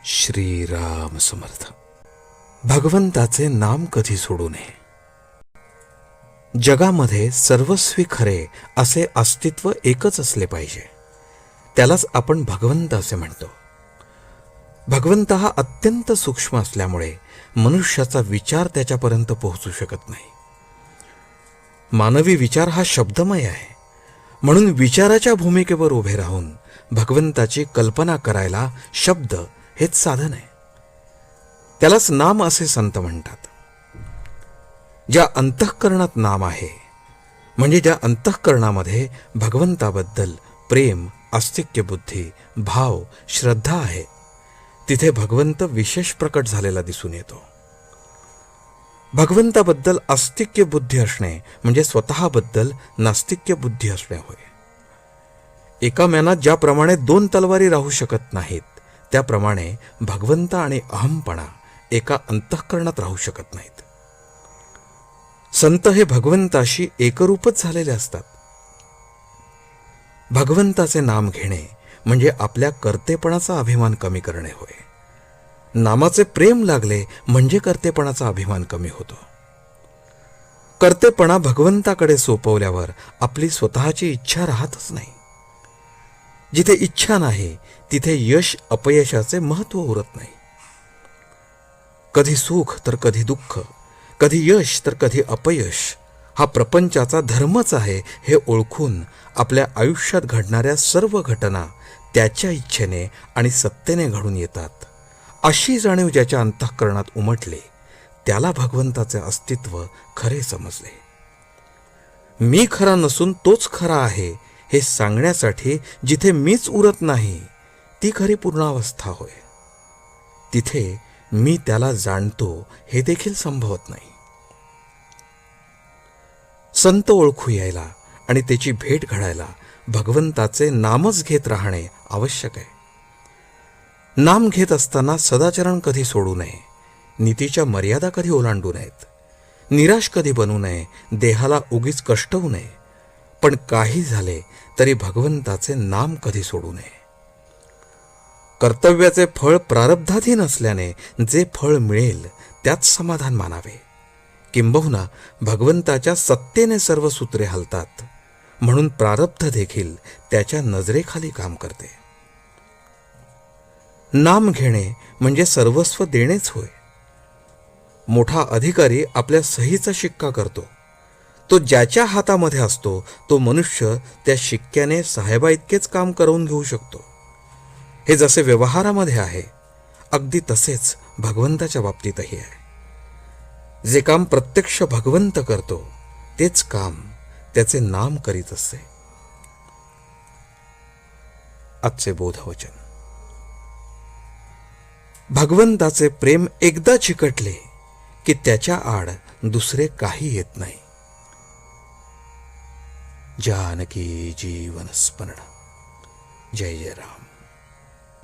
श्रीराम समर्थ. भगवंताचे नाम कधी सोडू नये. जगामध्ये सर्वस्वी खरे असे अस्तित्व एकच असले पाहिजे. त्यालाच आपण भगवंत असे म्हणतो. भगवंत हा अत्यंत सूक्ष्म असल्यामुळे मनुष्याचा विचार त्याच्यापर्यंत पोहोचू शकत नाही. मानवी विचार हा शब्दमय आहे, म्हणून विचाराच्या भूमिकेवर उभे राहून भगवंताची कल्पना करायला शब्द हेच साधन आहे. त्यालाच नाम असे संत म्हणतात. ज्या अंतःकरणात नाम आहे, म्हणजे ज्या अंतःकरणामध्ये भगवंताबद्दल प्रेम, आस्तिक्य बुद्धी, भाव, श्रद्धा आहे, तिथे भगवंत विशेष प्रकट झालेला दिसून येतो. भगवंताबद्दल आस्तिक्य बुद्धी असणे म्हणजे स्वतःबद्दल नास्तिक्य बुद्धी असणे होय. एका म्यानात ज्याप्रमाणे दोन तलवारी राहू शकत नाहीत, त्याप्रमाणे भगवंत आणि अहमपणा एका अंतःकरणात राहू शकत नाहीत. संत हे भगवंताशी एकरूपच झालेले असतात. भगवंताचे नाम घेणे म्हणजे आपल्या कर्तेपणाचा अभिमान कमी करणे होय. नामाचे प्रेम लागले म्हणजे कर्तेपणाचा अभिमान कमी होतो. कर्तेपणा भगवंताकडे सोपवल्यावर आपली स्वतःची इच्छा राहतच नाही. जिथे इच्छा नाही तिथे यश अपयशाचे महत्त्व उरत नाही. कधी सुख तर कधी दुःख, कधी यश तर कधी अपयश हा प्रपंचाचा धर्मच आहे हे ओळखून आपल्या आयुष्यात घडणाऱ्या सर्व घटना त्याच्या इच्छेने आणि सत्तेने घडून येतात, अशी जाणीव ज्याच्या अंतःकरणात उमटले, त्याला भगवंताचे अस्तित्व खरे समजले. मी खरा नसून तोच खरा आहे हे सांगण्यासाठी जिथे मीच उरत नाही, ती खरी पूर्णावस्था होय. तिथे मी त्याला जाणतो हे देखील संभवत नाही. संत ओळखू यायला आणि त्याची भेट घडायला भगवंताचे नामच घेत राहणे आवश्यक आहे. नाम घेत असताना सदाचरण कधी सोडू नये, नीतीच्या मर्यादा कधी ओलांडू नयेत, निराश कधी बनू नये, देहाला उगीच कष्ट होऊ नये. पण काही झाले तरी भगवंताचे नाम कधी सोडू नये. कर्तव्याचे फळ प्रारब्धाधीन असल्याने जे फळ मिळेल त्यात समाधान मानावे. किंबहुना भगवंताच्या सत्तेने सर्व सूत्रे हलतात, म्हणून प्रारब्ध देखील त्याच्या नजरेखाली काम करते. नाम घेणे म्हणजे सर्वस्व देणेच होय. मोठा अधिकारी आपल्या सहीचा शिक्का करतो. तो ज्याच्या हातामध्ये असतो तो मनुष्य त्या शिक्क्याने साहेबा इतकेच काम करवून घेऊ शकतो. हे जसे व्यवहारामध्ये आहे, अगदी तसेच भगवंताच्या बाबतीतही आहे. जे काम प्रत्यक्ष भगवंत करतो तेच काम त्याचे नाम करीत असते. आजचे बोधवचन. भगवंताचे प्रेम एकदा चिकटले की त्याच्या आड दुसरे काही येत नाही. जानकी जीवन स्मरण. जय जय राम.